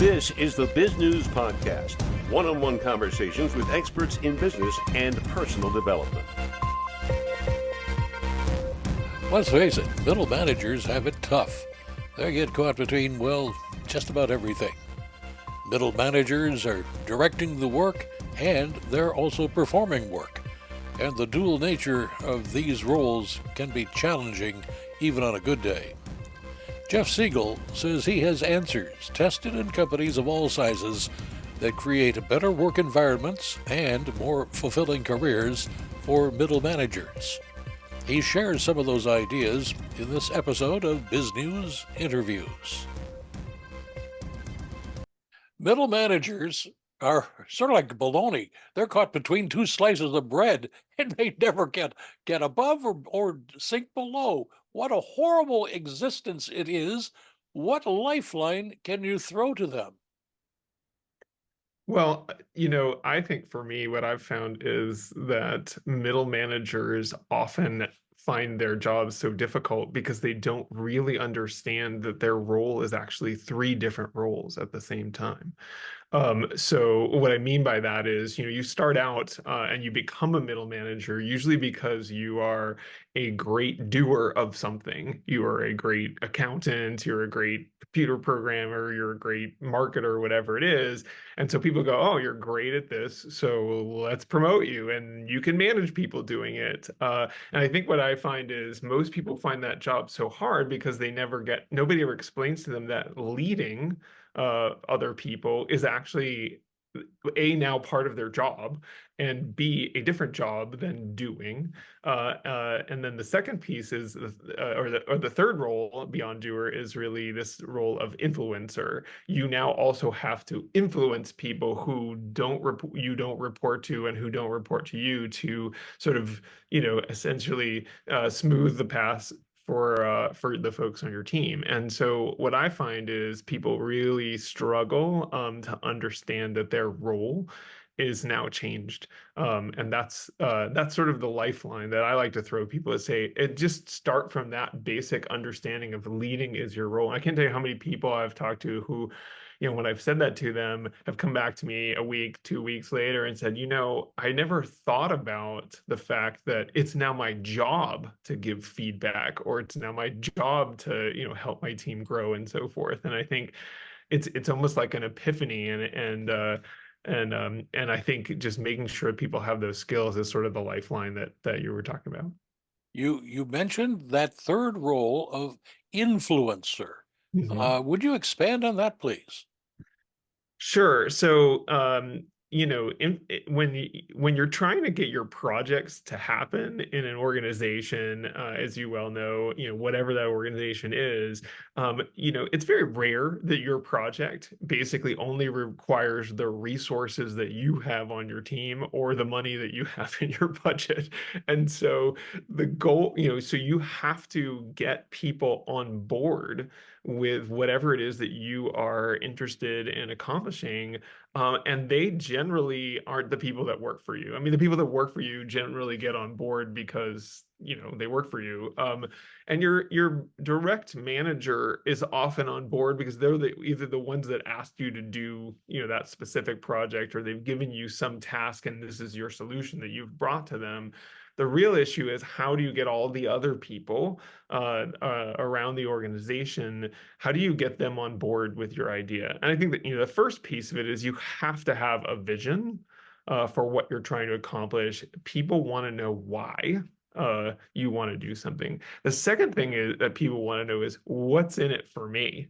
This is the Biz News Podcast, one-on-one conversations with experts in business and personal development. Let's face it, middle managers have it tough. They get caught between, well, just about everything. Middle managers are directing the work and they're also performing work. And the dual nature of these roles can be challenging even on a good day. Jeff Sigel says he has answers tested in companies of all sizes that create better work environments and more fulfilling careers for middle managers. He shares some of those ideas in this episode of Bizgnus Interviews. Middle managers are sort of like bologna. They're caught between two slices of bread and they never get above or sink below. What a horrible existence it is. What lifeline can you throw to them? Well, I think for me, what I've found is that middle managers often find their jobs so difficult because they don't really understand that their role is actually three different roles at the same time. So what I mean by that is, you start out and you become a middle manager, usually because you are a great doer of something. You are a great accountant, you're a great computer programmer, you're a great marketer, whatever it is. And so people go, oh, you're great at this, so let's promote you and you can manage people doing it. And I think what I find is most people find that job so hard because nobody ever explains to them that leading other people is actually now part of their job, and B, a different job than doing. And then the second piece is, or the third role beyond doer is really this role of influencer. You now also have to influence people who you don't report to and who don't report to you to sort of, essentially smooth the path for the folks on your team. And so what I find is people really struggle to understand that their role is now changed. And that's sort of the lifeline that I like to throw people to say, just start from that basic understanding of leading is your role. I can't tell you how many people I've talked to who, when I've said that to them, have come back to me a week, 2 weeks later and said, I never thought about the fact that it's now my job to give feedback, or it's now my job to, help my team grow and so forth. And I think it's almost like an epiphany, and I think just making sure people have those skills is sort of the lifeline that you were talking about. You mentioned that third role of influencer. Mhm. Would you expand on that, please? Sure. So, when you're trying to get your projects to happen in an organization, as you well know, whatever that organization is, it's very rare that your project basically only requires the resources that you have on your team or the money that you have in your budget. And so the goal, so you have to get people on board with whatever it is that you are interested in accomplishing. And they generally aren't the people that work for you. I mean, the people that work for you generally get on board because, they work for you. And your direct manager is often on board because they're either the ones that asked you to do, that specific project, or they've given you some task and this is your solution that you've brought to them. The real issue is, how do you get all the other people around the organization? How do you get them on board with your idea? And I think that, the first piece of it is you have to have a vision for what you're trying to accomplish. People want to know why you want to do something. The second thing is that people want to know is, what's in it for me?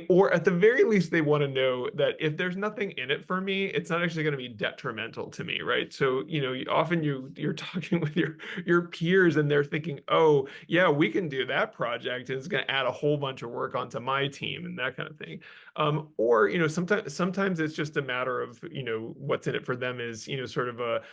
Or at the very least, they want to know that if there's nothing in it for me, it's not actually going to be detrimental to me, right? So, often you're talking with your peers and they're thinking, oh, yeah, we can do that project, and it's going to add a whole bunch of work onto my team and that kind of thing. Or, sometimes it's just a matter of, what's in it for them is, sort of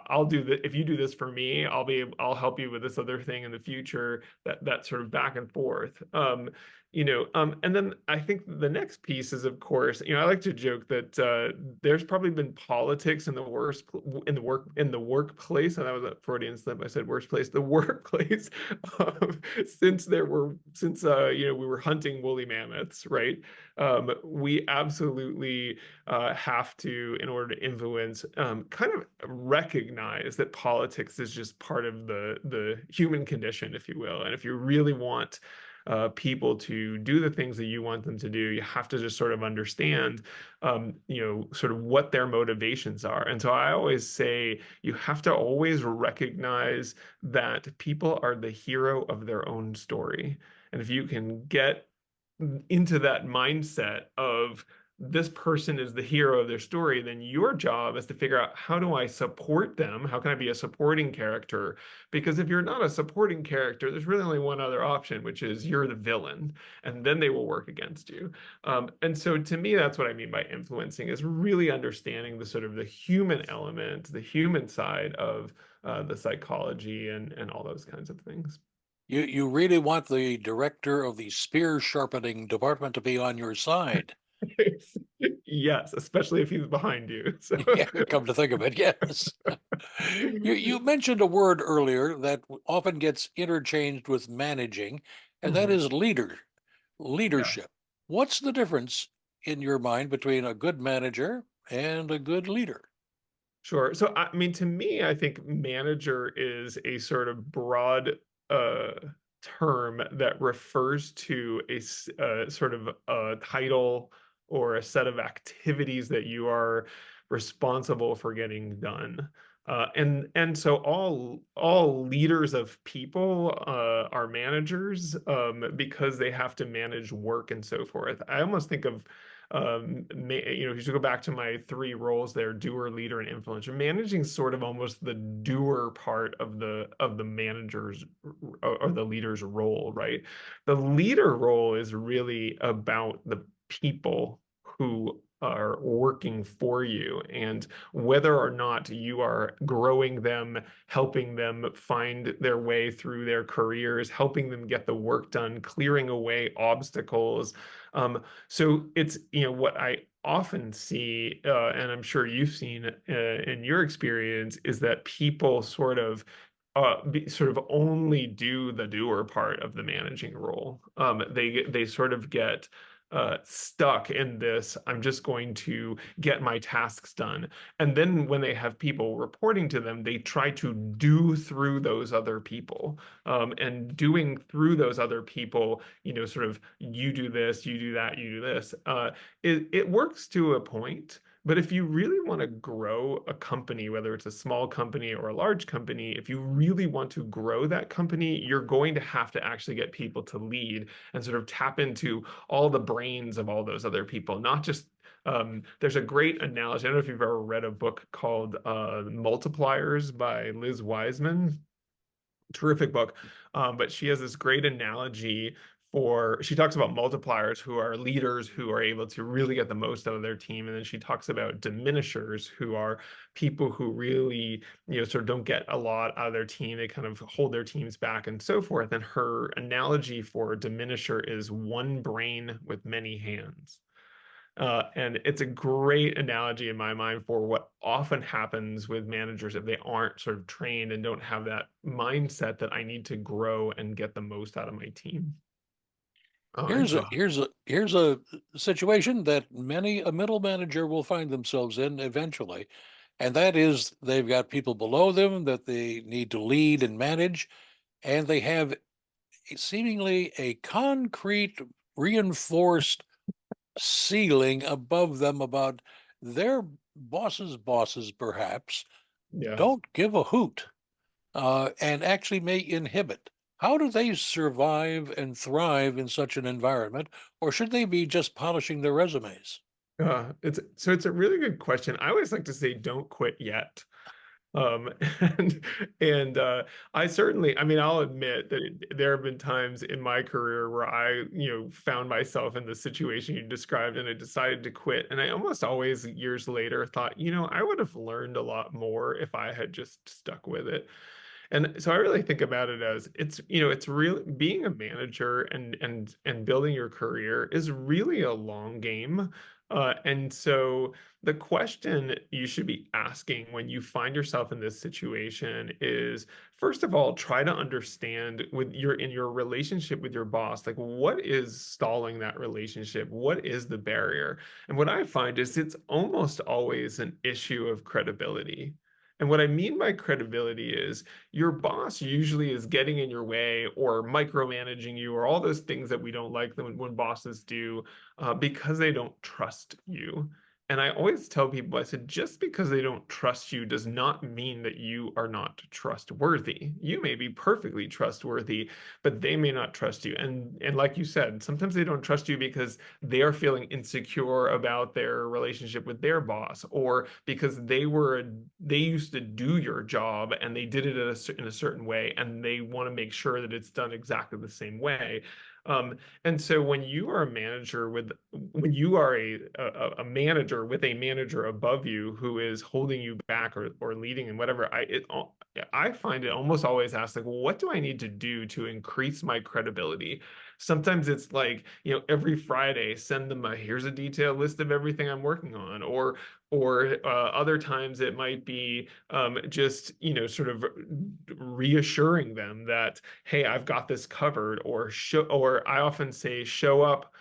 I'll do that. If you do this for me, I'll help you with this other thing in the future, that sort of back and forth. And then I think the next piece is, of course, I like to joke that there's probably been politics in the in the workplace, and that was a Freudian slip. I said worst place, the workplace, since we were hunting woolly mammoths, right? We absolutely have to, in order to influence, kind of recognize that politics is just part of the human condition, if you will. And if you really want people to do the things that you want them to do, you have to just sort of understand, sort of what their motivations are. And so I always say you have to always recognize that people are the hero of their own story. And if you can get into that mindset of this person is the hero of their story, then your job is to figure out, how do I support them? How can I be a supporting character? Because if you're not a supporting character, there's really only one other option, which is you're the villain, and then they will work against you. And so to me, that's what I mean by influencing, is really understanding the sort of the human element, the human side of the psychology and all those kinds of things. You really want the director of the spear sharpening department to be on your side. Yes, especially if he's behind you. So Yeah, come to think of it, yes. You mentioned a word earlier that often gets interchanged with managing, and that Mhm. is Yeah. leadership. What's the difference in your mind between a good manager and a good leader? Sure. So, I mean, to me, I think manager is a sort of broad uh, term that refers to sort of a title or a set of activities that you are responsible for getting done. And so all leaders of people are managers, because they have to manage work and so forth. I almost think of, if you go back to my three roles there, doer, leader, and influencer, managing sort of almost the doer part of the manager's or the leader's role, right? The leader role is really about the people who are working for you, and whether or not you are growing them, helping them find their way through their careers, helping them get the work done, clearing away obstacles. So it's, what I often see, and I'm sure you've seen in your experience, is that people sort of only do the doer part of the managing role. They sort of get stuck in this, I'm just going to get my tasks done. And then when they have people reporting to them, they try to do through those other people. And doing through those other people, sort of, you do this, you do that, you do this. It works to a point. But if you really want to grow a company, whether it's a small company or a large company, if you really want to grow that company, you're going to have to actually get people to lead and sort of tap into all the brains of all those other people, not just there's a great analogy. I don't know if you've ever read a book called Multipliers by Liz Wiseman. Terrific book. But she has this great analogy she talks about multipliers, who are leaders who are able to really get the most out of their team. And then she talks about diminishers, who are people who really, sort of don't get a lot out of their team. They kind of hold their teams back and so forth. And her analogy for a diminisher is one brain with many hands. And it's a great analogy in my mind for what often happens with managers if they aren't sort of trained and don't have that mindset that I need to grow and get the most out of my team. And Here's a so, here's a here's a situation that many a middle manager will find themselves in eventually, and that is they've got people below them that they need to lead and manage, and they have seemingly a concrete reinforced ceiling above them about their bosses perhaps yes. don't give a hoot, and actually may inhibit. How do they survive and thrive in such an environment, or should they be just polishing their resumes? It's a really good question. I always like to say, don't quit yet. Um, and and I mean, I'll admit that there have been times in my career where I, found myself in the situation you described, and I decided to quit. And I almost always, years later, thought, I would have learned a lot more if I had just stuck with it. And so I really think about it as it's real being a manager and building your career is really a long game. And so the question you should be asking when you find yourself in this situation is, first of all, try to understand in your relationship with your boss, like what is stalling that relationship? What is the barrier? And what I find is it's almost always an issue of credibility. And what I mean by credibility is your boss usually is getting in your way or micromanaging you or all those things that we don't like when bosses do because they don't trust you. And I always tell people, I said, just because they don't trust you does not mean that you are not trustworthy. You may be perfectly trustworthy, but they may not trust you. And like you said, sometimes they don't trust you because they are feeling insecure about their relationship with their boss, or because they used to do your job and they did it in a certain way, and they want to make sure that it's done exactly the same way. And so when you are a manager with a manager above you who is holding you back or leading and whatever, I find it almost always ask like, well, what do I need to do to increase my credibility? Sometimes it's like, every Friday, send them here's a detailed list of everything I'm working on, or other times it might be just sort of reassuring them that, hey, I've got this covered, or I often say show up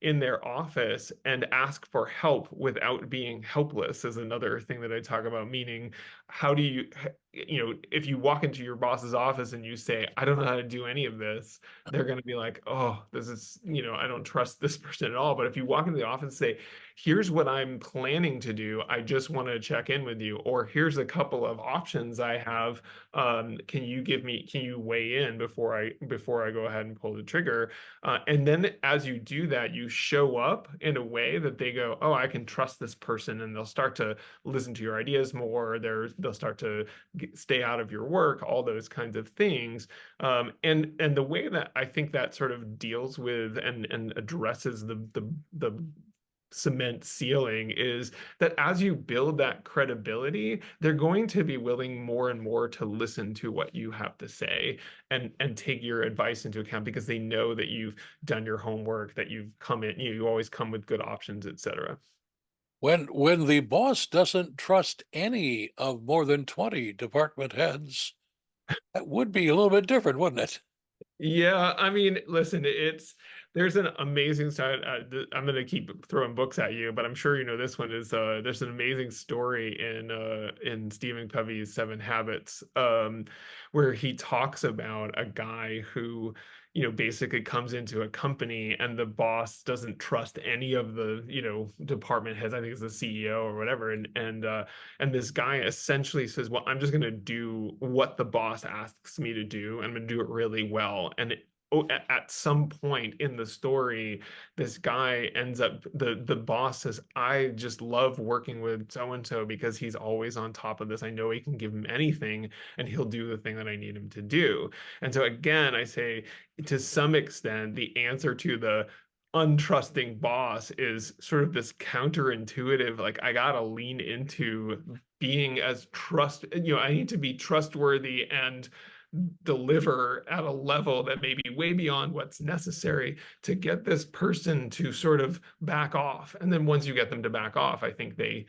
in their office and ask for help without being helpless is another thing that I talk about. Meaning, how do if you walk into your boss's office and you say, I don't know how to do any of this, they're going to be like, oh, this is, I don't trust this person at all. But if you walk into the office and say, here's what I'm planning to do, I just want to check in with you, or here's a couple of options I have, can you weigh in before I go ahead and pull the trigger? And then as you do that, you show up in a way that they go, oh, I can trust this person, and they'll start to listen to your ideas more. They'll start to stay out of your work, all those kinds of things. And the way that I think that sort of deals with and addresses the cement ceiling is that as you build that credibility, they're going to be willing more and more to listen to what you have to say and take your advice into account because they know that you've done your homework, that you've come in, you always come with good options, etc. When the boss doesn't trust any of more than 20 department heads, that would be a little bit different, wouldn't it? Yeah, I mean, listen, there's an amazing side. I'm gonna keep throwing books at you, but I'm sure you know this one is there's an amazing story in Stephen Covey's Seven Habits, where he talks about a guy who, basically comes into a company and the boss doesn't trust any of the, department heads. I think it's the CEO or whatever, and this guy essentially says, well, I'm just going to do what the boss asks me to do. I'm going to do it really well. At some point in the story, this guy ends up, the boss says, I just love working with so and so because he's always on top of this. I know he can give him anything and he'll do the thing that I need him to do. And so again, I say, to some extent, the answer to the untrusting boss is sort of this counterintuitive, like I gotta lean into being I need to be trustworthy and deliver at a level that may be way beyond what's necessary to get this person to sort of back off. And then once you get them to back off, I think they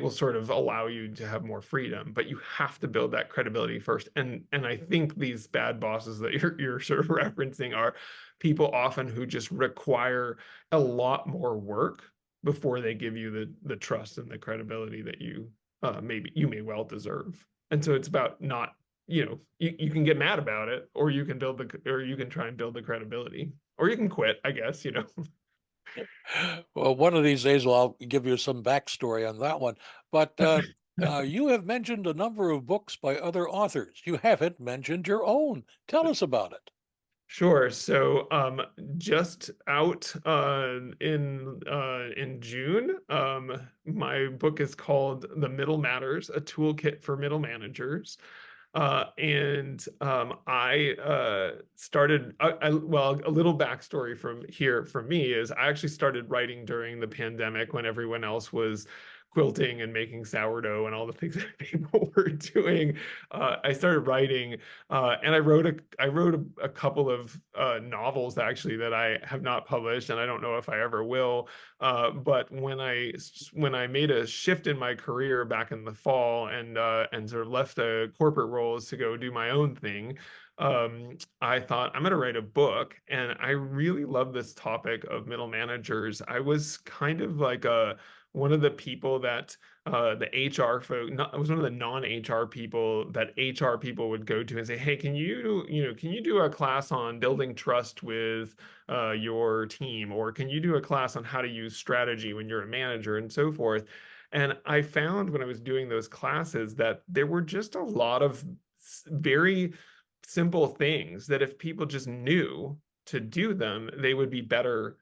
will sort of allow you to have more freedom, but you have to build that credibility first. And I think these bad bosses that you're sort of referencing are people often who just require a lot more work before they give you the trust and the credibility that maybe you may well deserve. And so it's about not, you can get mad about it, or you can try and build the credibility, or you can quit, I guess. Well, one of these days, well, I'll give you some backstory on that one. But you have mentioned a number of books by other authors. You haven't mentioned your own. Tell us about it. Sure. So, just out in June, my book is called "The Middle Matters: A Toolkit for Middle Managers." And I started. Well, a little backstory from me is I actually started writing during the pandemic when everyone else was quilting and making sourdough and all the things that people were doing, I started writing, and I wrote a couple of novels actually that I have not published, and I don't know if I ever will. But when I made a shift in my career back in the fall and sort of left the corporate roles to go do my own thing, I thought I'm going to write a book, and I really love this topic of middle managers. I was kind of like a one of the people that the HR folk, I was one of the non-HR people that HR people would go to and say, "Hey, can you do a class on building trust with your team, or can you do a class on how to use strategy when you're a manager and so forth?" And I found when I was doing those classes that there were just a lot of very simple things that if people just knew to do them, they would be better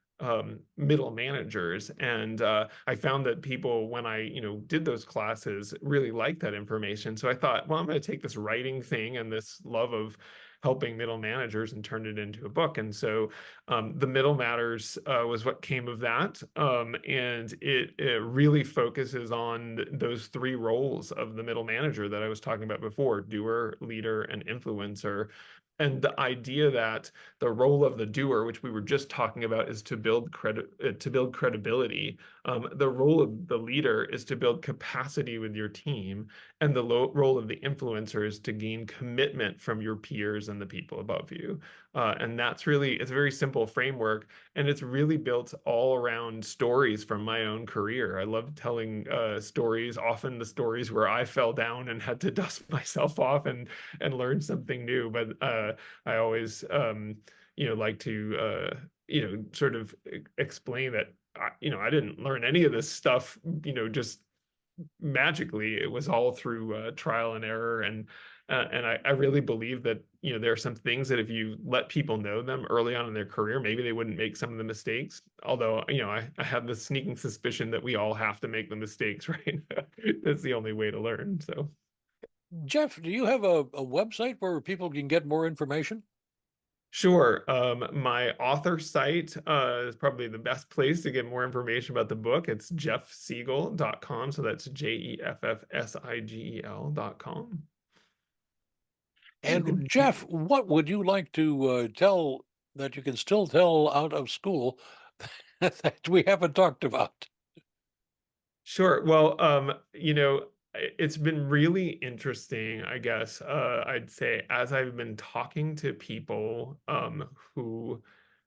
middle managers. And I found that people, when I, did those classes, really liked that information. So I thought, well, I'm going to take this writing thing and this love of helping middle managers and turn it into a book. And so The Middle Matters was what came of that. And it really focuses on those three roles of the middle manager that I was talking about before: doer, leader, and influencer. And the idea that the role of the doer, which we were just talking about, is to build credibility. The role of the leader is to build capacity with your team, and the role of the influencer is to gain commitment from your peers and the people above you. And it's a very simple framework, and it's really built all around stories from my own career. I love telling stories, often the stories where I fell down and had to dust myself off and learn something new. But I always, like to, sort of explain that, I didn't learn any of this stuff, just magically. It was all through trial and error. And I really believe that, there are some things that if you let people know them early on in their career, maybe they wouldn't make some of the mistakes. Although, I have the sneaking suspicion that we all have to make the mistakes, right? That's the only way to learn. So. Jeff, do you have a website where people can get more information? Sure. My author site is probably the best place to get more information about the book. It's jeffsigel.com. So that's JEFFSIGEL.com. You And can, Jeff, what would you like to tell that you can still tell out of school that we haven't talked about? sure. Well, it's been really interesting, I guess. I'd say as I've been talking to people who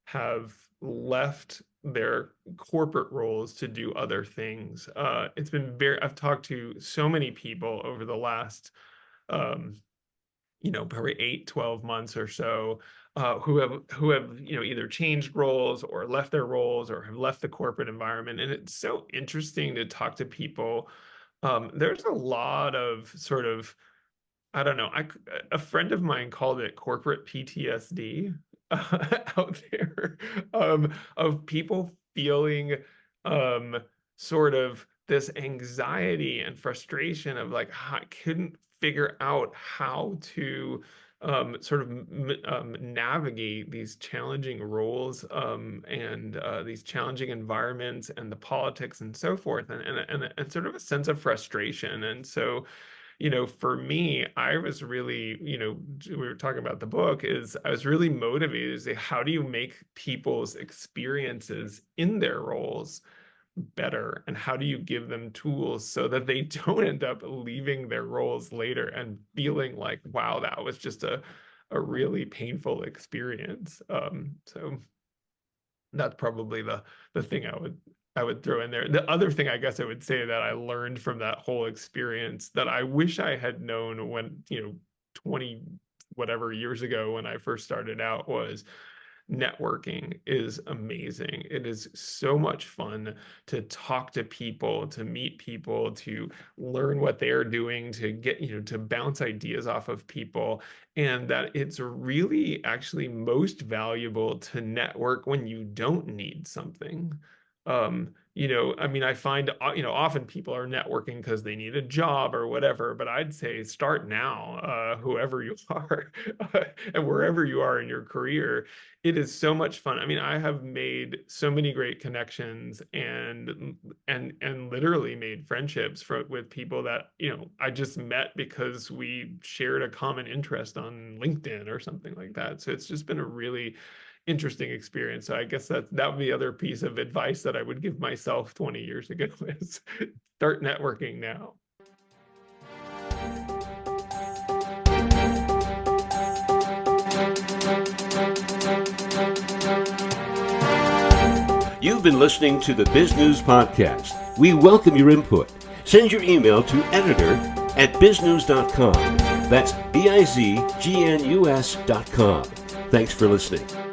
have left their corporate roles to do other things. I've talked to so many people over the last um, probably 8, 12 months or so, who have either changed roles or left their roles or have left the corporate environment. And it's so interesting to talk to people. There's a lot of sort of, I don't know. A friend of mine called it corporate PTSD out there, of people feeling um, sort of this anxiety and frustration of like, I couldn't figure out how to sort of navigate these challenging roles, and these challenging environments and the politics and so forth, and sort of a sense of frustration. And so, for me, I was really, we were talking about the book, is I was really motivated to say, how do you make people's experiences in their roles better? And how do you give them tools so that they don't end up leaving their roles later and feeling like, wow, that was just a really painful experience. So that's probably the thing I would throw in there. The other thing I guess I would say that I learned from that whole experience that I wish I had known when, 20 whatever years ago when I first started out, was networking is amazing. It is so much fun to talk to people, to meet people, to learn what they are doing, to get, to bounce ideas off of people. And that it's really actually most valuable to network when you don't need something. I mean, I find, often people are networking because they need a job or whatever, but I'd say start now, whoever you are, and wherever you are in your career. It is so much fun. I mean, I have made so many great connections and literally made friendships with people that, I just met because we shared a common interest on LinkedIn or something like that. So it's just been a really interesting experience. So I guess that would be the other piece of advice that I would give myself 20 years ago is start networking now. You've been listening to the Biz News Podcast. We welcome your input. Send your email to editor@bizgnus.com. That's BIZGNUS.com. Thanks for listening.